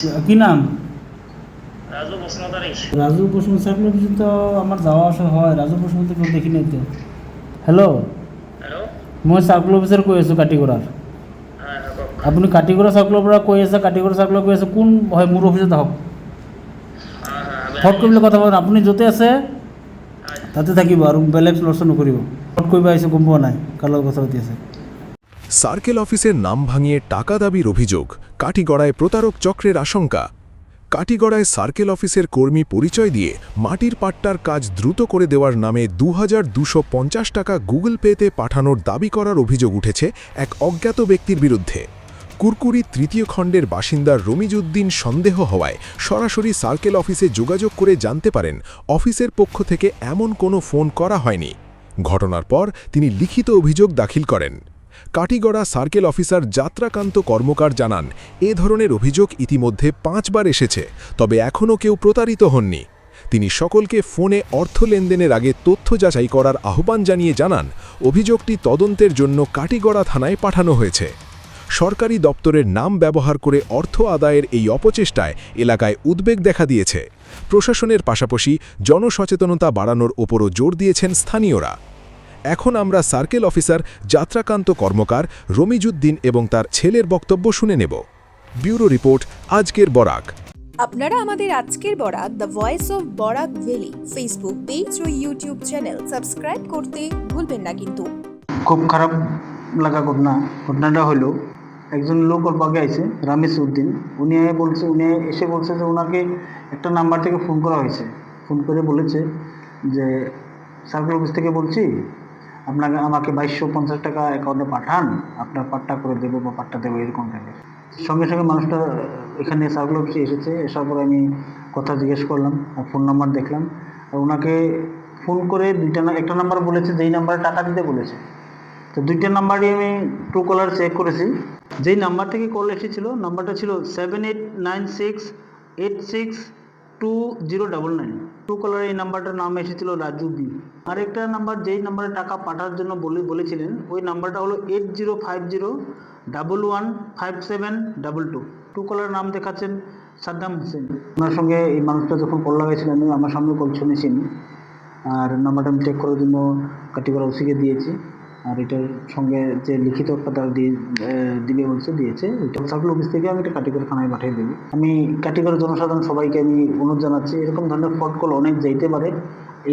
কি নাম? রাজু বসুমতারি। রাজু বসুমতারি সার্কেল অফিসে তো আমার যাওয়া আসা হয়। রাজু বসুমতারি কেউ দেখি নাই তো। Hello, hello. মই সাৰ্কেল অফিচাৰ কৈ আছোঁ কাটিগড়াৰ। হ্যাঁ হ্যাঁ কওক। আপুনি কাটিগড়া চাৰ্কেলৰ পৰা কৈ আছে, কাটিগড়া চাৰ্কেলৰ কৈ আছে, কোন হয়? মোৰ অফিচত আহক, হ্যাঁ হ্যাঁ আমি ফট আহি কৰিবলৈ আছোঁ। কথা পাতিম। আপুনি য'তে আছে হয়। তাতে থাকিব আৰু বেলেগ লৰচৰ নকৰিব। ফট কৰিব আহিছে, গম পোৱা নাই কাৰ লগত কথা পাতি আছে। সার্কেল অফিসের নাম ভাঙিয়ে টাকা দাবির অভিযোগ, কাটিগড়ায় প্রতারক চক্রের আশঙ্কা। কাটিগড়ায় সার্কেল অফিসের কর্মী পরিচয় দিয়ে মাটির পাট্টার কাজ দ্রুত করে দেওয়ার নামে ২,২৫০ টাকা গুগল পেতে পাঠানোর দাবি করার অভিযোগ উঠেছে এক অজ্ঞাত ব্যক্তির বিরুদ্ধে। কুরকুরি তৃতীয় খণ্ডের বাসিন্দা রমিজউদ্দিন সন্দেহ হওয়ায় সরাসরি সার্কেল অফিসে যোগাযোগ করে জানতে পারেন অফিসের পক্ষ থেকে এমন কোনো ফোন করা হয়নি। ঘটনার পর তিনি লিখিত অভিযোগ দাখিল করেন। কাটিগড়া সার্কেল অফিসার যাত্রাকান্ত কর্মকার জানান, এ ধরনের অভিযোগ ইতিমধ্যে ৫ বার এসেছে, তবে এখনও কেউ প্রতারিত হননি। তিনি সকলকে ফোনে অর্থ লেনদেনের আগে তথ্য যাচাই করার আহ্বান জানিয়ে জানান, অভিযোগটি তদন্তের জন্য কাটিগড়া থানায় পাঠানো হয়েছে। সরকারি দপ্তরের নাম ব্যবহার করে অর্থ আদায়ের এই অপচেষ্টায় এলাকায় উদ্বেগ দেখা দিয়েছে। প্রশাসনের পাশাপাশি জনসচেতনতা বাড়ানোর ওপরও জোর দিয়েছেন স্থানীয়রা। এখন আমরা সার্কেল অফিসার যাত্রাকান্ত কর্মকার, রমিজউদ্দিন এবং তার ছেলের বক্তব্য শুনে নেব। ব্যুরো রিপোর্ট, আজকের বরাক। আপনারা আমাদের আজকের Barak the voice of Barak valley Facebook page ও ইউটিউব চ্যানেল সাবস্ক্রাইব করতে ভুলবেন না কিন্তু। খুব খারাপ লাগা ঘটনাটা হলো, একজন লোক ওর আগে আছে রামেশ উদ্দিন। উনি এসে বলছে যে ওনাকে একটা নাম্বার থেকে ফোন করা হয়েছে। ফোন করে বলেছে যে সার্কেল অফিস থেকে বলছি, আমাকে ২২৫০ টাকা অ্যাকাউন্টে পাঠান, আপনার পাট্টা করে দেবো বা পাট্টা দেবো, এরকম টাইপের। সঙ্গে সঙ্গে মানুষটা এখানে সার্কেল অফিসে এসেছে। আসার পরে আমি কথা জিজ্ঞেস করলাম আর ফোন নাম্বার দেখলাম। আর ওনাকে ফোন করে একটা নাম্বার বলেছে, যেই নাম্বারে টাকা দিতে বলেছে। তো দুইটা নাম্বারই আমি ট্রু কলার চেক করেছি। যেই নাম্বার থেকে কল এসেছিল নাম্বারটা ছিল 7896862099। ট্রু কলার এই নাম্বারটার নাম এসেছিল রাজু বি। আরেকটা নাম্বার যেই নাম্বারে টাকা পাঠার জন্য বলেছিলেন, ওই নাম্বারটা হলো 8050115722। ট্রু কলার নাম দেখাচ্ছেন সাদ্দাম হোসেন। ওনার সঙ্গে এই মানুষটা যখন কল লাগাইছিলেন, আমি আমার সামনে কল শুনেছিনি। আর নাম্বারটা আমি চেক করার জন্য কাটিগড়া ওসিকে দিয়েছি। আর এটার সঙ্গে যে লিখিত একটা তারা দিবে বলছে, দিয়েছে। ওইটা সার্কেল অফিস থেকে আমি এটা কাটিগড়া থানায় পাঠিয়ে দেবো। আমি কাটিগড়া জনসাধারণ সবাইকে আমি অনুরোধ জানাচ্ছি, এরকম ধরনের ফ্রড কল অনেক যাইতে পারে।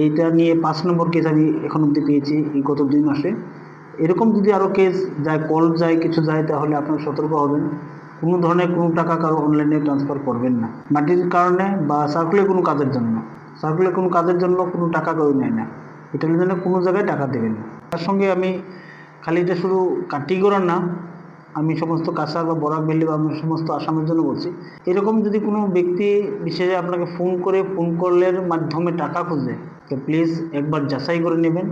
এইটা নিয়ে ৫ নম্বর কেস আমি এখন অবধি পেয়েছি এই গত ২ মাসে। এরকম যদি আরও কেস যায়, কল যায়, কিছু যায়, তাহলে আপনারা সতর্ক হবেন। কোনো ধরনের কোনো টাকা কারো অনলাইনে ট্রান্সফার করবেন না, মাটির কারণে বা সার্কুলের কোনো কাজের জন্য। সার্কুলের কোনো কাজের জন্য কোনো টাকা কেউ নেয় না, এটার জন্য কোনো জায়গায় টাকা দেবেন না। তার সঙ্গে আমি খালি এটা শুধু কাটিগড়ার না, আমি সমস্ত কাছাড় বা বরাক ভ্যালি বা আমি সমস্ত আসামের জন্য বলছি, এরকম যদি কোনো ব্যক্তি বিশেষে আপনাকে ফোন কলের মাধ্যমে টাকা খুঁজে, তো প্লিজ একবার যাচাই করে নেবেন।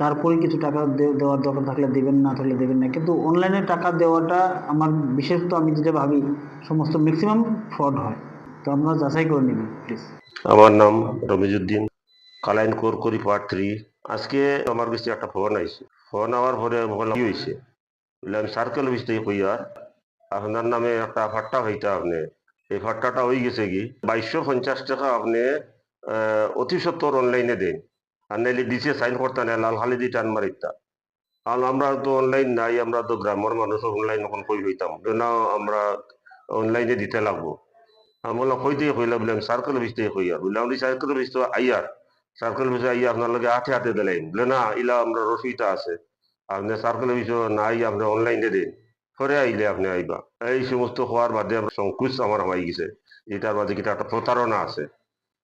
তারপরে কিছু টাকা দেওয়ার দরকার থাকলে দেবেন, না থাকলে দেবেন না। কিন্তু অনলাইনে টাকা দেওয়াটা আমার বিশেষত আমি যেটা ভাবি, সমস্ত ম্যাক্সিমাম ফ্রড হয়। তো আপনারা যাচাই করে নেবেন প্লিজ। আমার নাম রমিজউদ্দিন, কালাইন কোরকরি পার্ট 3। আজকে আমার কাছে একটা ফোন আইছে। ফোন আওয়ার পরে বললাম কি হয়েছে, বললে আমি সার্কেল অফিস থেকে কই আর আপনার নামে একটা ফাট্টা হইতা, আপনি এই ফাট্টাটা হয়ে গেছে কি ২২৫০ টাকা আপনি অতি সত্তর অনলাইনে দেন, আর নাইলে ডিসে সাইন করতে না লাল হালি দিয়ে টান মারিতা। আর আমরা তো অনলাইন নাই, আমরা তো গ্রামের মানুষ, অনলাইন এখন কই হইতাম না, আমরা অনলাইনে দিতে লাগবো। আমি বললাম কই থেকে কইলা, বলে আমি সার্কেল অফিস থেকে কই আর, বললাম সার্কেল অফিস তো আইয়ার, সার্কেল অফিসে আইয়া আপনার লগে হাতে হাতে দিলাম, বলে না ইলা আমরা রসিদটা আছে, আপনি সার্কেল অফিসে নাই, আপনি অনলাইনে দেন, পরে আইলে আপনি আইবা। এই সমস্ত হওয়ার বাদে আমরা সংকুচ আমার হামাই গেছে, এটার মাঝে কিটা একটা প্রতারণা আছে।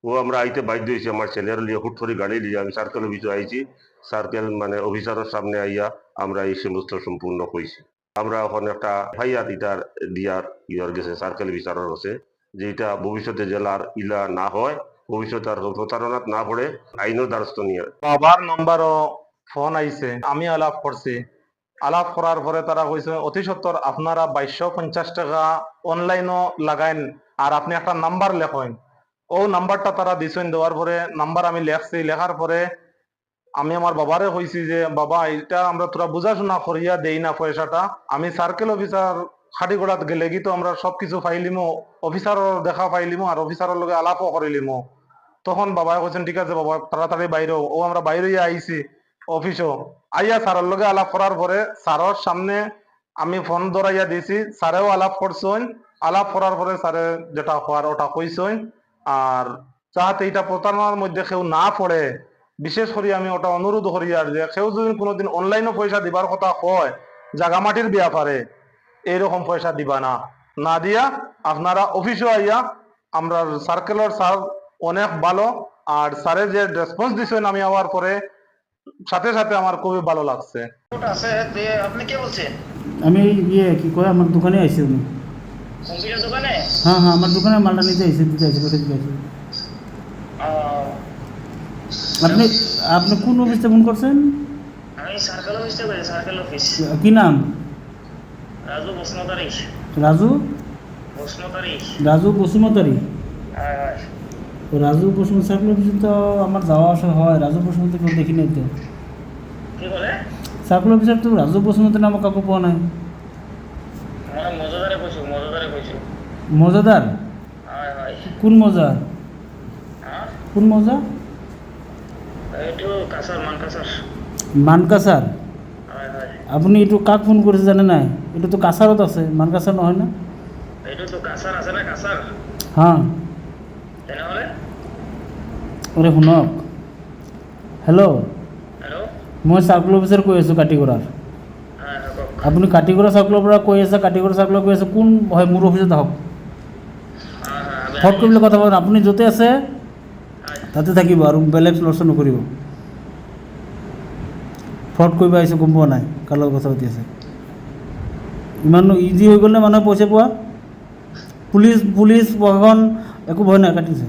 ও আমরা আইতে বাধ্য হয়েছি, আমার ছেলের লিয়ে হুট করে গাড়ি লিয়ে আমি সার্কেল অফিসে আইছি। সার্কেল মানে অফিসারের সামনে আইয়া আমরা এই সমস্ত সম্পূর্ণ কইছি। আমরা এখন একটা এফআইআর ইটার দিয়ার ইয়ার গেছে সার্কেল অফিসারের আছে, যে এটা ভবিষ্যতে জেলার ইলা না হয়, ভবিষ্যতে আর প্রতারণা না পড়ে আইনের দ্বারস্থ নিয়ে। বাবার নম্বরও ফোন আইছে, আমি আলাপ করছি। আলাপ করার পরে তারা কইছে অতি সত্তর আপনারা ২২৫০ টাকা অনলাইনও লাগাইন, আর আপনি একটা নাম্বার লেখেন। ও নাম্বারটা তারা দিছেন, দেওয়ার পরে নাম্বার আমি লেখছি। লেখার পরে আমি আমার বাবারে কইছি যে বাবা, এটা আমরা তোরা বুঝাশোনা করিয়া দেই না পয়সাটা, আমি সার্কেল অফিসার খাটিগড়াত গেলে কি তো আমরা সবকিছু ফাইলিমো, অফিসারও দেখা পাইলিমো আর অফিসারের লগে আলাপও করিলিমো। তখন বাবা কইছেন ঠিক আছে বাবা তাড়াতাড়ি বাইরে ও আমরা বাইরে আইছি অফিসও আইয়া স্যারের লগে আলাপ করার পরে স্যারের সামনে আমি ফোন ধরাইয়া দিয়েছি, স্যারেও আলাপ করছেন। আলাপ করার পরে স্যারে যেটা হওয়ার ওটা কইছেন। আর যাহাতে এটা প্রতারণার মধ্যে কেউ না পড়ে, বিশেষ করে আমি ওটা অনুরোধ করি আর যে কেউ যদি কোনোদিন অনলাইনও পয়সা দিবার কথা হয় জাগামাটির ব্যাপারে এইরকম পয়সা দিবা না, না দিয়া আপনারা অফিসে আইয়া আমরা সার্কেলের স্যার অনেক ভালো। আর স্যারের যে রেসপন্স দিচ্ছেন আমি আওয়ার পরে সাথে সাথে আমার খুবই ভালো লাগছে। ওটা আছে যে আপনি কে বলছেন? আমি কি কয় আমার দোকানে আইছি আমি। কম্পিউটার দোকানে? হ্যাঁ হ্যাঁ, আমার দোকানে মালটা নিতে আইছি, দিতে আইছি, কোথায় দিতে আইছি। আপনি আপনি কোন অফিসে ফোন করছেন? আমি সার্কেল অফিস থেকে বলছি, সার্কেল অফিস। কি নাম? রাজু বসুমতারি। রাজু বসুমতারি। রাজু বসুমতারি। হ্যাঁ হ্যাঁ। তো রাজু বসুমতারি সার্কেল অফিসে তো আমার যাওয়া আসা হয়, রাজু বসুমতারি কেউ দেখি নাই তো। কি বলে? সার্কেল অফিসার তো রাজু বসুমতারি নামক কাকু পাওয়া নাই। মানে মজাদারে কইছো, মজাদারে কইছো। মজাদার? হ্যাঁ হ্যাঁ। কোন মজা? হ্যাঁ কোন মজা? এইটো কাসার মান কাসার। মানকাসার? হ্যাঁ হ্যাঁ। আপনি একটু কাক ফোন করেছে জানে নাই? এটা তো কাসারত আছে, মানকাসার নহয় না? এইটো তো কাসার আছে না, কাসার হ্যাঁ। তেনেহলে ওরে শুনক, হেল্ল', হেল্ল'। মই চাৰ্কল অফিচাৰ কৈ আছোঁ কাটিগড়াৰ। হ্যাঁ হ্যাঁ কওক। আপুনি কাটিগড়া চাৰ্কলৰ পৰা কৈ আছে, কাটিগড়া চাৰ্কলৰ কৈ আছে, কোন হয় মোৰ অফিচত আহক, হ্যাঁ হ্যাঁ আমি ফট কৰিবলৈ কথা পাতিম। আপুনি য'তে আছে হ্যাঁ। তাতে থাকিব আৰু বেলেগ লৰচৰ নকৰিব। ফ্ৰড কৰিব আহিছে, গম পোৱা নাই কাৰ লগত কথা পাতি আছে। ইমান ইজি হৈ গ'ল নে মানুহে পইচা পোৱা? পুলিচ প্ৰশাসন একো ভয় নাই, কাটিছে।